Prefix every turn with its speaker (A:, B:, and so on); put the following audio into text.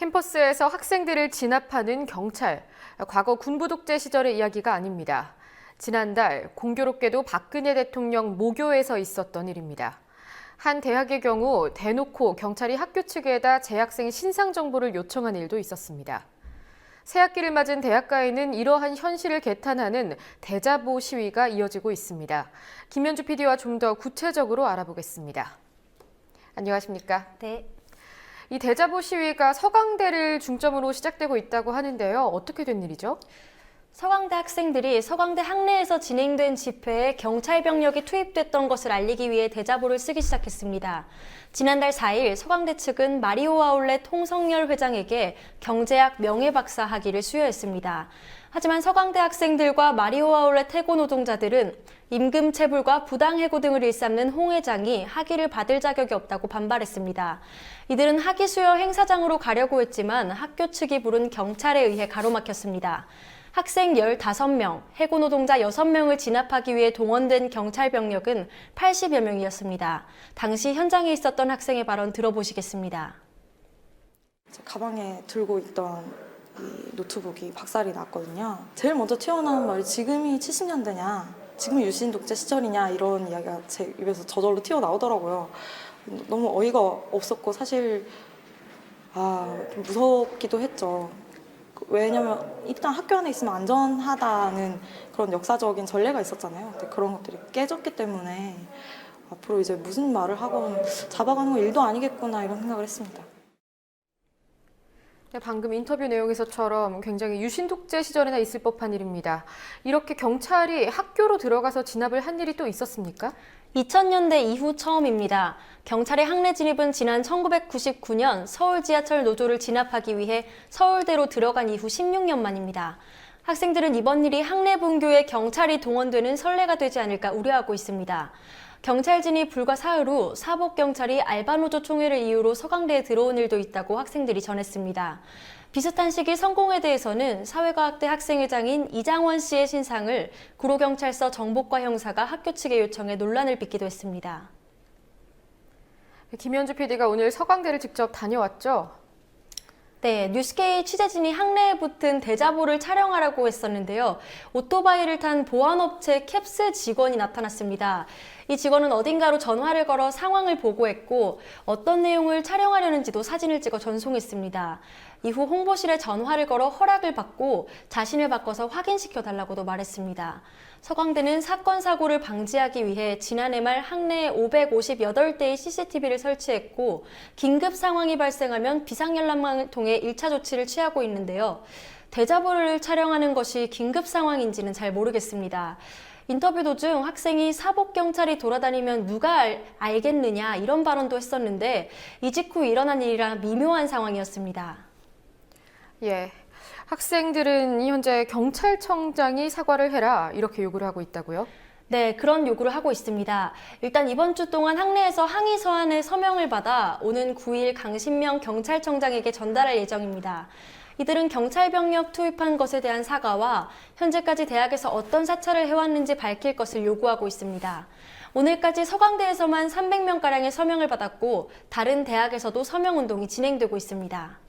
A: 캠퍼스에서 학생들을 진압하는 경찰. 과거 군부 독재 시절의 이야기가 아닙니다. 지난달 공교롭게도 박근혜 대통령 모교에서 있었던 일입니다. 한 대학의 경우 대놓고 경찰이 학교 측에다 재학생 신상 정보를 요청한 일도 있었습니다. 새학기를 맞은 대학가에는 이러한 현실을 개탄하는 대자보 시위가 이어지고 있습니다. 김현주 PD와 좀 더 구체적으로 알아보겠습니다. 안녕하십니까?
B: 네.
A: 이 대자보 시위가 서강대를 중점으로 시작되고 있다고 하는데요. 어떻게 된 일이죠?
B: 서강대 학생들이 서강대 학내에서 진행된 집회에 경찰 병력이 투입됐던 것을 알리기 위해 대자보를 쓰기 시작했습니다. 지난달 4일 서강대 측은 마리오 아울렛 홍성열 회장에게 경제학 명예박사 학위를 수여했습니다. 하지만 서강대 학생들과 마리오 아울렛 해고 노동자들은 임금 체불과 부당해고 등을 일삼는 홍 회장이 학위를 받을 자격이 없다고 반발했습니다. 이들은 학위 수여 행사장으로 가려고 했지만 학교 측이 부른 경찰에 의해 가로막혔습니다. 학생 15명, 해고 노동자 6명을 진압하기 위해 동원된 경찰 병력은 80여 명이었습니다. 당시 현장에 있었던 학생의 발언 들어보시겠습니다.
C: 제 가방에 들고 있던 이 노트북이 박살이 났거든요. 제일 먼저 튀어나온 말이 지금이 70년대냐, 지금이 유신 독재 시절이냐 이런 이야기가 제 입에서 저절로 튀어나오더라고요. 너무 어이가 없었고 사실 좀 무섭기도 했죠. 왜냐면 일단 학교 안에 있으면 안전하다는 그런 역사적인 전례가 있었잖아요. 근데 그런 것들이 깨졌기 때문에 앞으로 이제 무슨 말을 하건 잡아가는 건 일도 아니겠구나 이런 생각을 했습니다.
A: 방금 인터뷰 내용에서처럼 굉장히 유신 독재 시절에나 있을 법한 일입니다. 이렇게 경찰이 학교로 들어가서 진압을 한 일이 또 있었습니까?
B: 2000년대 이후 처음입니다. 경찰의 학내 진입은 지난 1999년 서울 지하철 노조를 진압하기 위해 서울대로 들어간 이후 16년 만입니다. 학생들은 이번 일이 학내 분교에 경찰이 동원되는 선례가 되지 않을까 우려하고 있습니다. 경찰 진입 불과 사흘 후 사복경찰이 알바노조 총회를 이유로 서강대에 들어온 일도 있다고 학생들이 전했습니다. 비슷한 시기 성공에 대해서는 사회과학대 학생회장인 이장원 씨의 신상을 구로경찰서 정복과 형사가 학교 측에 요청해 논란을 빚기도 했습니다.
A: 김현주 PD가 오늘 서강대를 직접 다녀왔죠?
B: 네, 뉴스케이 취재진이 학내에 붙은 대자보를 촬영하라고 했었는데요. 오토바이를 탄 보안업체 캡스 직원이 나타났습니다. 이 직원은 어딘가로 전화를 걸어 상황을 보고했고 어떤 내용을 촬영하려는지도 사진을 찍어 전송했습니다. 이후 홍보실에 전화를 걸어 허락을 받고 자신을 바꿔서 확인시켜달라고도 말했습니다. 서강대는 사건 사고를 방지하기 위해 지난해 말 학내에 558대의 CCTV를 설치했고 긴급 상황이 발생하면 비상연락망을 통해 1차 조치를 취하고 있는데요. 대자보를 촬영하는 것이 긴급 상황인지는 잘 모르겠습니다. 인터뷰 도중 학생이 사복경찰이 돌아다니면 누가 알겠느냐 이런 발언도 했었는데 이 직후 일어난 일이라 미묘한 상황이었습니다.
A: 예, 학생들은 현재 경찰청장이 사과를 해라 이렇게 요구를 하고 있다고요?
B: 네, 그런 요구를 하고 있습니다. 일단 이번 주 동안 학내에서 항의 서한의 서명을 받아 오는 9일 강신명 경찰청장에게 전달할 예정입니다. 이들은 경찰 병력 투입한 것에 대한 사과와 현재까지 대학에서 어떤 사찰을 해왔는지 밝힐 것을 요구하고 있습니다. 오늘까지 서강대에서만 300명가량의 서명을 받았고 다른 대학에서도 서명운동이 진행되고 있습니다.